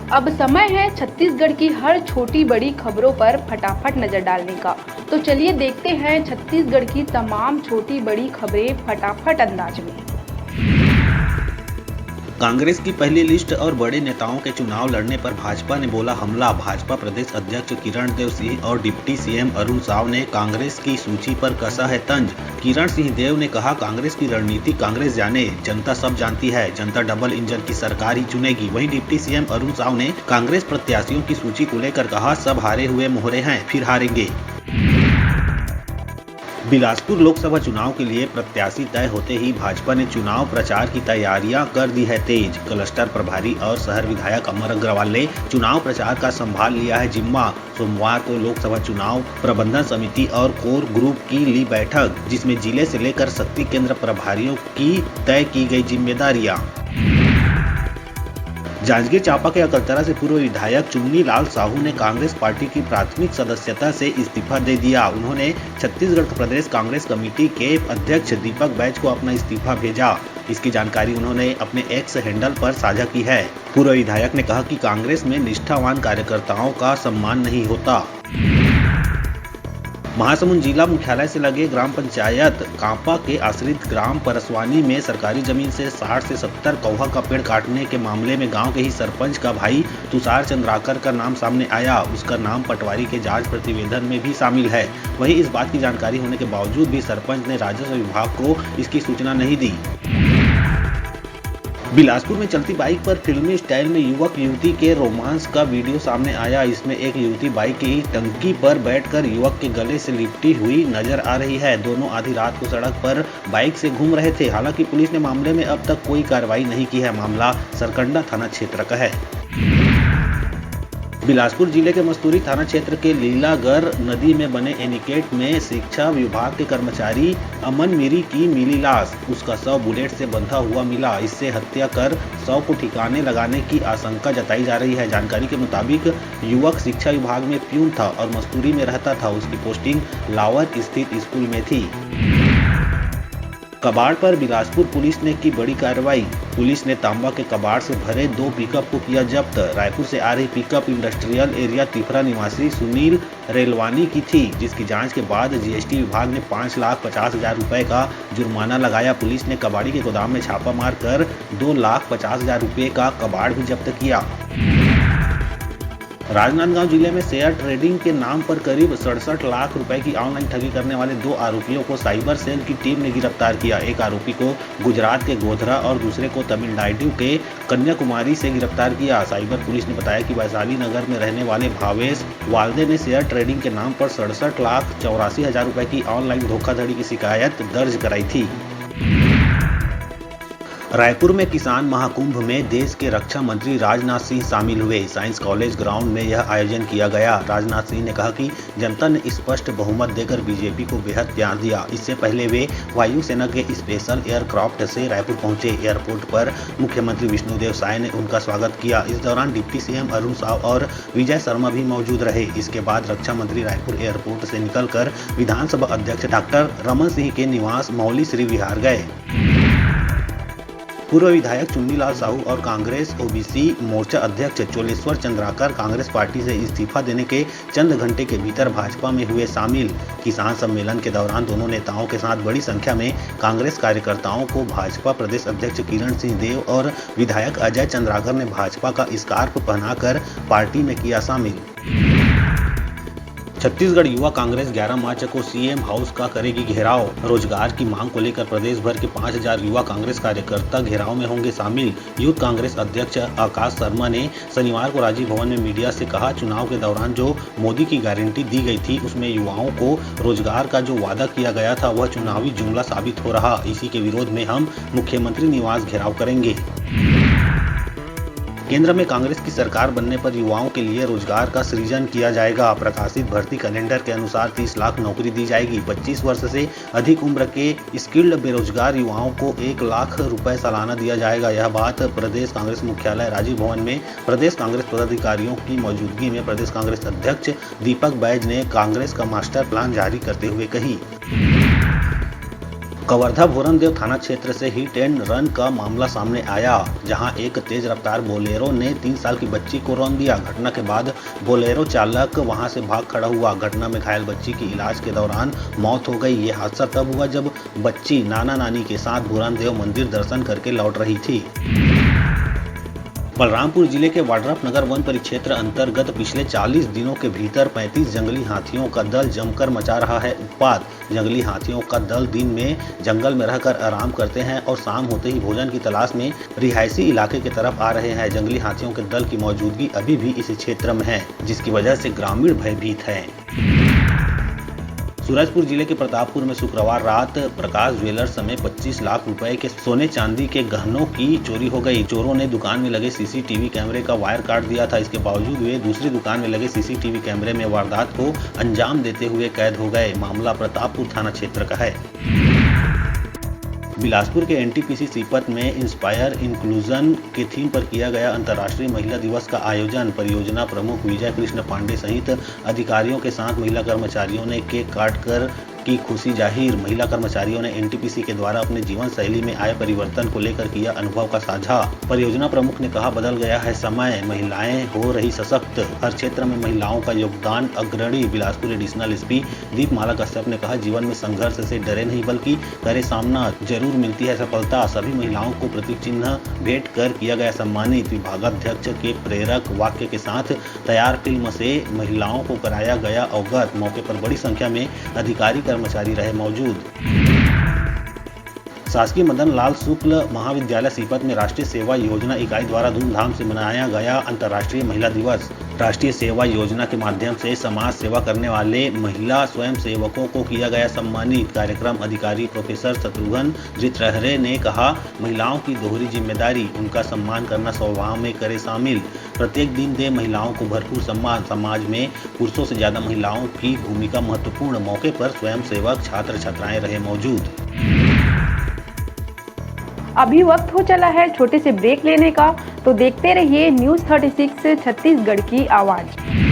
अब समय है छत्तीसगढ़ की हर छोटी बड़ी खबरों पर फटाफट नजर डालने का। तो चलिए देखते हैं छत्तीसगढ़ की तमाम छोटी बड़ी खबरें फटाफट अंदाज में। कांग्रेस की पहली लिस्ट और बड़े नेताओं के चुनाव लड़ने पर भाजपा ने बोला हमला। भाजपा प्रदेश अध्यक्ष किरणदेव सिंह और डिप्टी सीएम अरुण साव ने कांग्रेस की सूची पर कसा है तंज। किरण सिंह देव ने कहा, कांग्रेस की रणनीति कांग्रेस जाने, जनता सब जानती है, जनता डबल इंजन की सरकार ही चुनेगी। वहीं डिप्टी सीएम अरुण साव ने कांग्रेस प्रत्याशियों की सूची को लेकर कहा, सब हारे हुए मोहरे हैं, फिर हारेंगे। बिलासपुर लोकसभा चुनाव के लिए प्रत्याशी तय होते ही भाजपा ने चुनाव प्रचार की तैयारियां कर दी है तेज। क्लस्टर प्रभारी और शहर विधायक अमर अग्रवाल ने चुनाव प्रचार का संभाल लिया है जिम्मा। सोमवार को लोकसभा चुनाव प्रबंधन समिति और कोर ग्रुप की ली बैठक, जिसमें जिले से लेकर शक्ति केंद्र प्रभारियों की तय की गई जिम्मेदारियां। जांजगीर चांपा के अकलतरा से पूर्व विधायक चुन्नी लाल साहू ने कांग्रेस पार्टी की प्राथमिक सदस्यता से इस्तीफा दे दिया। उन्होंने छत्तीसगढ़ प्रदेश कांग्रेस कमेटी के अध्यक्ष दीपक बैज को अपना इस्तीफा भेजा। इसकी जानकारी उन्होंने अपने एक्स हैंडल पर साझा की है। पूर्व विधायक ने कहा कि कांग्रेस में निष्ठावान कार्यकर्ताओं का सम्मान नहीं होता। महासमुंद जिला मुख्यालय से लगे ग्राम पंचायत कांपा के आश्रित ग्राम परसवानी में सरकारी जमीन से 60 से 70 कौवा का पेड़ काटने के मामले में गांव के ही सरपंच का भाई तुषार चंद्राकर का नाम सामने आया। उसका नाम पटवारी के जांच प्रतिवेदन में भी शामिल है। वहीं इस बात की जानकारी होने के बावजूद भी सरपंच ने राजस्व विभाग को इसकी सूचना नहीं दी। बिलासपुर में चलती बाइक पर फिल्मी स्टाइल में युवक युवती के रोमांस का वीडियो सामने आया। इसमें एक युवती बाइक की टंकी पर बैठकर युवक के गले से लिपटी हुई नजर आ रही है। दोनों आधी रात को सड़क पर बाइक से घूम रहे थे। हालांकि पुलिस ने मामले में अब तक कोई कार्रवाई नहीं की है। मामला सरकंडा थाना क्षेत्र का है। बिलासपुर जिले के मस्तूरी थाना क्षेत्र के लीलागर नदी में बने एनीकेट में शिक्षा विभाग के कर्मचारी अमन मीरी की मिली लाश। उसका शव बुलेट से बंधा हुआ मिला। इससे हत्या कर शव को ठिकाने लगाने की आशंका जताई जा रही है। जानकारी के मुताबिक युवक शिक्षा विभाग में प्यून था और मस्तूरी में रहता था। उसकी पोस्टिंग लावर स्थित स्कूल में थी। कबाड़ पर बिलासपुर पुलिस ने की बड़ी कार्रवाई। पुलिस ने तांबा के कबाड़ से भरे 2 पिकअप को किया जब्त। रायपुर से आ रही पिकअप इंडस्ट्रियल एरिया तिफरा निवासी सुनील रेलवानी की थी, जिसकी जांच के बाद जीएसटी विभाग ने 5,50,000 रुपए का जुर्माना लगाया। पुलिस ने कबाड़ी के गोदाम में छापा मारकर 2,50,000 रुपए का कबाड़ भी जब्त किया। राजनांदगांव जिले में शेयर ट्रेडिंग के नाम पर करीब 67 लाख रुपए की ऑनलाइन ठगी करने वाले 2 आरोपियों को साइबर सेल की टीम ने गिरफ्तार किया। एक आरोपी को गुजरात के गोधरा और दूसरे को तमिलनाडु के कन्याकुमारी से गिरफ्तार किया। साइबर पुलिस ने बताया कि वैशाली नगर में रहने वाले भावेश वाल्दे ने शेयर ट्रेडिंग के नाम पर 67,84,000 रुपए की ऑनलाइन धोखाधड़ी की शिकायत दर्ज कराई थी। रायपुर में किसान महाकुंभ में देश के रक्षा मंत्री राजनाथ सिंह शामिल हुए। साइंस कॉलेज ग्राउंड में यह आयोजन किया गया। राजनाथ सिंह ने कहा कि जनता ने स्पष्ट बहुमत देकर बीजेपी को बेहद प्यार दिया। इससे पहले वे वायुसेना के स्पेशल एयरक्राफ्ट से रायपुर पहुंचे। एयरपोर्ट पर मुख्यमंत्री विष्णुदेव साय ने उनका स्वागत किया। इस दौरान डिप्टी सीएम अरुण साव और विजय शर्मा भी मौजूद रहे। इसके बाद रक्षा मंत्री रायपुर एयरपोर्ट से निकलकर विधानसभा अध्यक्ष डॉक्टर रमन सिंह के निवास मौली श्री विहार गए। पूर्व विधायक चुन्नी लाल साहू और कांग्रेस ओबीसी मोर्चा अध्यक्ष चोलेश्वर चंद्राकर कांग्रेस पार्टी से इस्तीफा देने के चंद घंटे के भीतर भाजपा में हुए शामिल। किसान सम्मेलन के दौरान दोनों नेताओं के साथ बड़ी संख्या में कांग्रेस कार्यकर्ताओं को भाजपा प्रदेश अध्यक्ष किरण सिंह देव और विधायक अजय चंद्राकर ने भाजपा का स्कार्फ पहनाकर पार्टी में किया शामिल। छत्तीसगढ़ युवा कांग्रेस 11 मार्च को सीएम हाउस का करेगी घेराव। रोजगार की मांग को लेकर प्रदेश भर के 5,000 युवा कांग्रेस कार्यकर्ता घेराव में होंगे शामिल। यूथ कांग्रेस अध्यक्ष आकाश शर्मा ने शनिवार को राजीव भवन में मीडिया से कहा, चुनाव के दौरान जो मोदी की गारंटी दी गई थी उसमें युवाओं को रोजगार का जो वादा किया गया था वह चुनावी जुमला साबित हो रहा। इसी के विरोध में हम मुख्यमंत्री निवास घेराव करेंगे। केंद्र में कांग्रेस की सरकार बनने पर युवाओं के लिए रोजगार का सृजन किया जाएगा। प्रकाशित भर्ती कैलेंडर के अनुसार 30 लाख नौकरी दी जाएगी। 25 वर्ष से अधिक उम्र के स्किल्ड बेरोजगार युवाओं को 1 लाख रुपए सालाना दिया जाएगा। यह बात प्रदेश कांग्रेस मुख्यालय राजीव भवन में प्रदेश कांग्रेस पदाधिकारियों की मौजूदगी में प्रदेश कांग्रेस अध्यक्ष दीपक बैज ने कांग्रेस का मास्टर प्लान जारी करते हुए कही। कवर्धा भोरनदेव थाना क्षेत्र से हिट एंड रन का मामला सामने आया, जहां एक तेज रफ्तार बोलेरो ने 3 साल की बच्ची को रौंद दिया। घटना के बाद बोलेरो चालक वहां से भाग खड़ा हुआ। घटना में घायल बच्ची की इलाज के दौरान मौत हो गई। ये हादसा तब हुआ जब बच्ची नाना नानी के साथ भोरनदेव मंदिर दर्शन करके लौट रही थी। बलरामपुर जिले के वाड्रफ नगर वन परिक्षेत्र अंतर्गत पिछले 40 दिनों के भीतर 35 जंगली हाथियों का दल जमकर मचा रहा है उत्पात। जंगली हाथियों का दल दिन में जंगल में रहकर आराम करते हैं और शाम होते ही भोजन की तलाश में रिहायशी इलाके की तरफ आ रहे हैं। जंगली हाथियों के दल की मौजूदगी अभी भी इस क्षेत्र में है, जिसकी वजह से ग्रामीण भयभीत हैं। सूरजपुर जिले के प्रतापपुर में शुक्रवार रात प्रकाश ज्वेलर्स समेत 25 लाख रुपए के सोने चांदी के गहनों की चोरी हो गई। चोरों ने दुकान में लगे सीसीटीवी कैमरे का वायर काट दिया था। इसके बावजूद वे दूसरी दुकान में लगे सीसीटीवी कैमरे में वारदात को अंजाम देते हुए कैद हो गए। मामला प्रतापपुर थाना क्षेत्र का है। बिलासपुर के एनटीपीसी सीपत में इंस्पायर इंक्लूजन के थीम पर किया गया अंतर्राष्ट्रीय महिला दिवस का आयोजन। परियोजना प्रमुख विजय कृष्ण पांडे सहित अधिकारियों के साथ महिला कर्मचारियों ने केक काटकर की खुशी जाहिर। महिला कर्मचारियों ने एनटीपीसी के द्वारा अपने जीवन शैली में आए परिवर्तन को लेकर किया अनुभव का साझा। परियोजना प्रमुख ने कहा, बदल गया है समय, महिलाएं हो रही सशक्त, हर क्षेत्र में महिलाओं का योगदान अग्रणी। बिलासपुर एडिशनल एसपी दीपमाला कश्यप ने कहा, जीवन में संघर्ष से डरे नहीं बल्कि करे सामना, जरूर मिलती है सफलता। सभी महिलाओं को प्रतीक चिन्ह भेंट कर किया गया सम्मानित। विभागाध्यक्ष के प्रेरक वाक्य के साथ तैयार फिल्म से महिलाओं को कराया गया अवगत। मौके पर बड़ी संख्या में अधिकारी कर्मचारी रहे मौजूद। शासकीय मदन लाल शुक्ल महाविद्यालय सीपत में राष्ट्रीय सेवा योजना इकाई द्वारा धूमधाम से मनाया गया अंतर्राष्ट्रीय महिला दिवस। राष्ट्रीय सेवा योजना के माध्यम से समाज सेवा करने वाले महिला स्वयं सेवकों को किया गया सम्मानित। कार्यक्रम अधिकारी प्रोफेसर शत्रुघ्न जित्रहरे ने कहा, महिलाओं की दोहरी जिम्मेदारी, उनका सम्मान करना स्वभाव में करे शामिल। प्रत्येक दिन दे महिलाओं को भरपूर सम्मान। समाज में पुरुषों से ज्यादा महिलाओं की भूमिका महत्वपूर्ण। मौके पर स्वयं सेवक छात्र छात्राएं रहे मौजूद। अभी वक्त हो चला है छोटे से ब्रेक लेने का, तो देखते रहिए न्यूज़ 36 छत्तीसगढ़ की आवाज़।